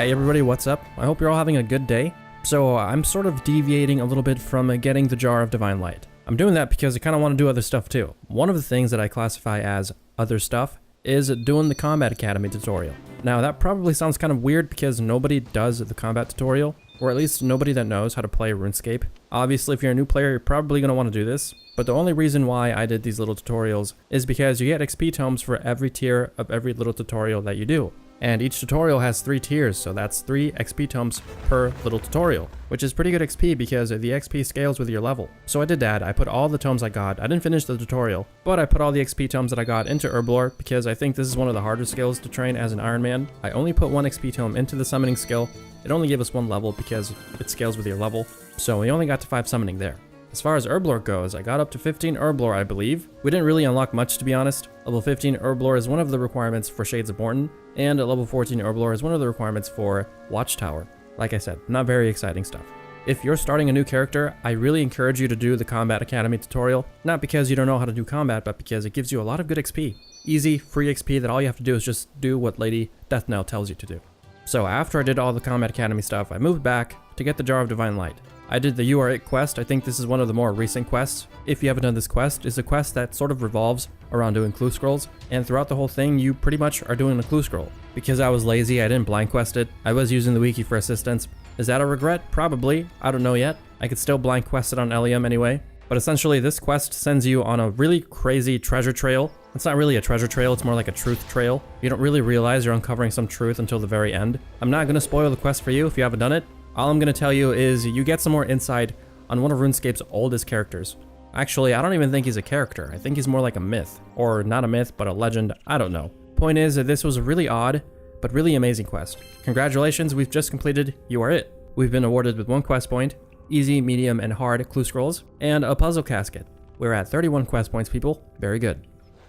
Hey everybody, what's up? I hope you're all having a good day. So I'm sort of deviating a little bit from getting the Jar of Divine Light. I'm doing that because I kind of want to do other stuff too. One of the things that I classify as other stuff is doing the Combat Academy tutorial. Now that probably sounds kind of weird because nobody does the combat tutorial, or at least nobody that knows how to play RuneScape. Obviously if you're a new player, you're probably going to want to do this, but the only reason why I did these little tutorials is because you get XP tomes for every tier of every little tutorial that you do. And each tutorial has 3 tiers, so that's 3 XP tomes per little tutorial, which is pretty good XP because the XP scales with your level. So I did that. I put all the tomes I got. I didn't finish the tutorial, but I put all the XP tomes that I got into Herblore because I think this is one of the harder skills to train as an Iron Man. I only put 1 XP tome into the summoning skill. It only gave us 1 level because it scales with your level, so we only got to 5 summoning there. As far as Herblore goes, I got up to 15 Herblore, I believe. We didn't really unlock much, to be honest. Level 15 Herblore is one of the requirements for Shades of Morton, and level 14 Herblore is one of the requirements for Watchtower. Like I said, not very exciting stuff. If you're starting a new character, I really encourage you to do the Combat Academy tutorial, not because you don't know how to do combat, but because it gives you a lot of good XP. Easy, free XP that all you have to do is just do what Lady Deathnell tells you to do. So after I did all the Combat Academy stuff, I moved back to get the Jar of Divine Light. I did the You Are It quest. I think this is one of the more recent quests. If you haven't done this quest, it's a quest that sort of revolves around doing clue scrolls, and throughout the whole thing, you pretty much are doing a clue scroll. Because I was lazy, I didn't blind quest it. I was using the wiki for assistance. Is that a regret? Probably. I don't know yet. I could still blind quest it on Elyem anyway. But essentially, this quest sends you on a really crazy treasure trail. It's not really a treasure trail, it's more like a truth trail. You don't really realize you're uncovering some truth until the very end. I'm not going to spoil the quest for you if you haven't done it. All I'm going to tell you is you get some more insight on one of RuneScape's oldest characters. Actually, I don't even think he's a character. I think he's more like a myth. Or not a myth, but a legend. I don't know. Point is that this was a really odd, but really amazing quest. Congratulations, we've just completed You Are It. We've been awarded with 1 quest point, easy, medium, and hard clue scrolls, and a puzzle casket. We're at 31 quest points, people. Very good.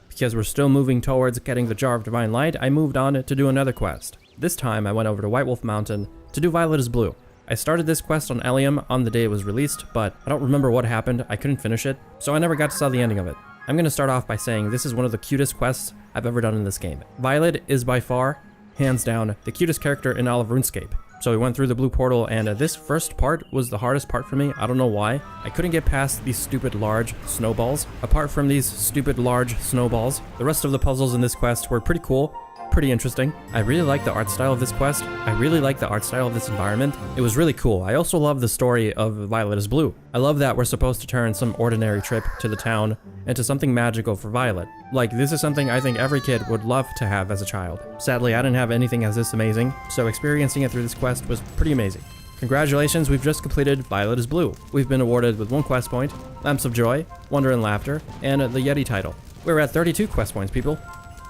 Because we're still moving towards getting the Jar of Divine Light, I moved on to do another quest. This time, I went over to White Wolf Mountain to do Violet is Blue. I started this quest on Elyem on the day it was released, but I don't remember what happened. I couldn't finish it, so I never got to see the ending of it. I'm going to start off by saying this is one of the cutest quests I've ever done in this game. Violet is by far, hands down, the cutest character in all of RuneScape. So we went through the blue portal, and this first part was the hardest part for me. I don't know why. I couldn't get past these stupid large snowballs. Apart from these stupid large snowballs, the rest of the puzzles in this quest were pretty cool. Pretty interesting. I really like the art style of this quest. I really like the art style of this environment. It was really cool. I also love the story of Violet is Blue. I love that we're supposed to turn some ordinary trip to the town into something magical for Violet. Like, this is something I think every kid would love to have as a child. Sadly, I didn't have anything as this amazing, so experiencing it through this quest was pretty amazing. Congratulations, we've just completed Violet is Blue. We've been awarded with 1 quest point, Lamps of Joy, Wonder and Laughter, and the Yeti title. We're at 32 quest points, people.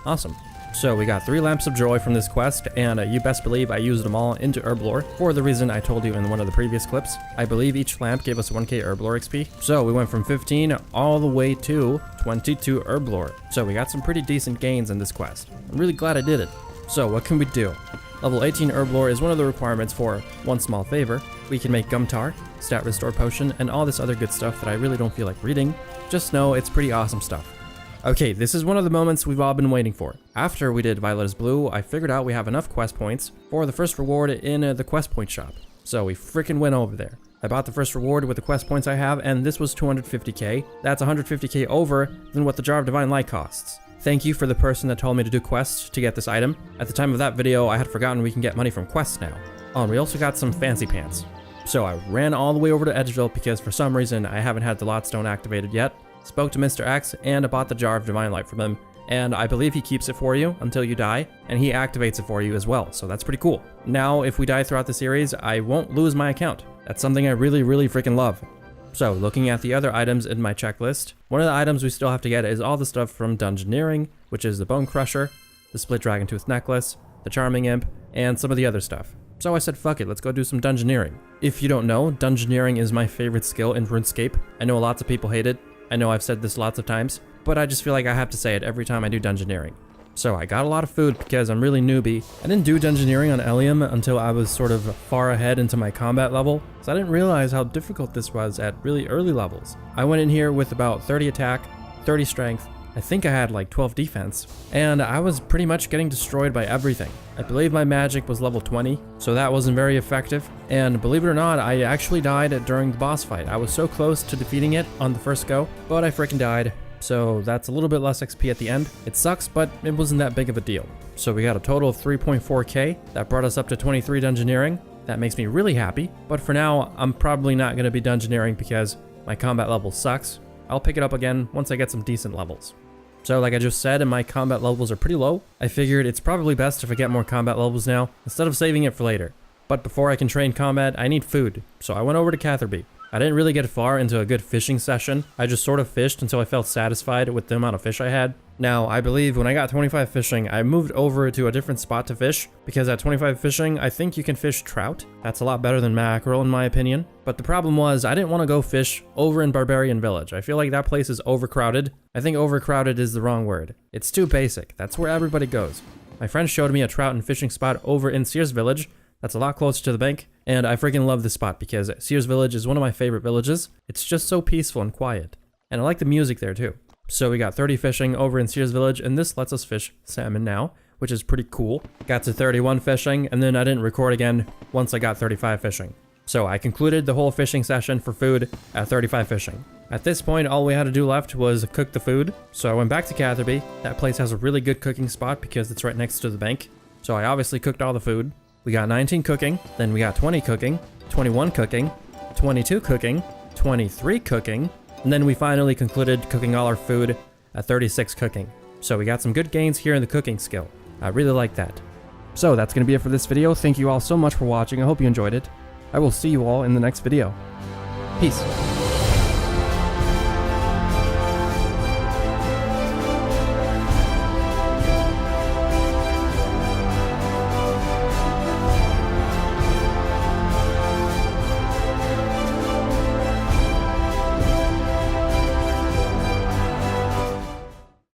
Awesome. So we got 3 Lamps of Joy from this quest, and you best believe I used them all into Herblore for the reason I told you in one of the previous clips. I believe each lamp gave us 1k Herblore XP. So we went from 15 all the way to 22 Herblore. So we got some pretty decent gains in this quest. I'm really glad I did it. So what can we do? Level 18 Herblore is one of the requirements for one small favor. We can make Gumtar, Stat Restore Potion, and all this other good stuff that I really don't feel like reading. Just know it's pretty awesome stuff. Okay, this is one of the moments we've all been waiting for. After we did Violet is Blue, I figured out we have enough quest points for the first reward in the quest point shop. So we freaking went over there. I bought the first reward with the quest points I have, and this was 250k. That's 150k over than what the Jar of Divine Light costs. Thank you for the person that told me to do quests to get this item. At the time of that video, I had forgotten we can get money from quests now. Oh, and we also got some fancy pants. So I ran all the way over to Edgeville because for some reason I haven't had the Lotstone activated yet. Spoke to Mr. X and bought the Jar of Divine Light from him, and I believe he keeps it for you until you die, and he activates it for you as well, so that's pretty cool. Now, if we die throughout the series, I won't lose my account. That's something I really freaking love. So, looking at the other items in my checklist, one of the items we still have to get is all the stuff from Dungeoneering, which is the Bone Crusher, the Split Dragon Tooth Necklace, the Charming Imp, and some of the other stuff. So I said, fuck it, let's go do some Dungeoneering. If you don't know, Dungeoneering is my favorite skill in RuneScape. I know lots of people hate it. I know I've said this lots of times, but I just feel like I have to say it every time I do Dungeoneering. So I got a lot of food because I'm really newbie. I didn't do Dungeoneering on Elyem until I was sort of far ahead into my combat level, so I didn't realize how difficult this was at really early levels. I went in here with about 30 attack, 30 strength, I think I had like 12 defense, and I was pretty much getting destroyed by everything. I believe my magic was level 20, so that wasn't very effective, and believe it or not, I actually died during the boss fight. I was so close to defeating it on the first go, but I freaking died. So that's a little bit less XP at the end. It sucks, but it wasn't that big of a deal. So we got a total of 3.4k. That brought us up to 23 dungeoneering. That makes me really happy, but for now, I'm probably not going to be dungeoneering because my combat level sucks. I'll pick it up again once I get some decent levels. So like I just said, and my combat levels are pretty low, I figured it's probably best if I get more combat levels now, instead of saving it for later. But before I can train combat, I need food, so I went over to Catherby. I didn't really get far into a good fishing session. I just sort of fished until I felt satisfied with the amount of fish I had. Now, I believe when I got 25 fishing, I moved over to a different spot to fish, because at 25 fishing, I think you can fish trout. That's a lot better than mackerel in my opinion. But the problem was, I didn't want to go fish over in Barbarian Village. I feel like that place is overcrowded. I think overcrowded is the wrong word. It's too basic. That's where everybody goes. My friend showed me a trout and fishing spot over in Sears Village. That's a lot closer to the bank, and I freaking love this spot because Sears Village is one of my favorite villages. It's just so peaceful and quiet, and I like the music there too. So we got 30 fishing over in Sears Village, and this lets us fish salmon now, which is pretty cool. Got to 31 fishing, and then I didn't record again once I got 35 fishing. So I concluded the whole fishing session for food at 35 fishing. At this point, all we had to do left was cook the food, so I went back to Catherby. That place has a really good cooking spot because it's right next to the bank, so I obviously cooked all the food. We got 19 cooking, then we got 20 cooking, 21 cooking, 22 cooking, 23 cooking, and then we finally concluded cooking all our food at 36 cooking. So we got some good gains here in the cooking skill. I really like that. So that's going to be it for this video. Thank you all so much for watching. I hope you enjoyed it. I will see you all in the next video. Peace.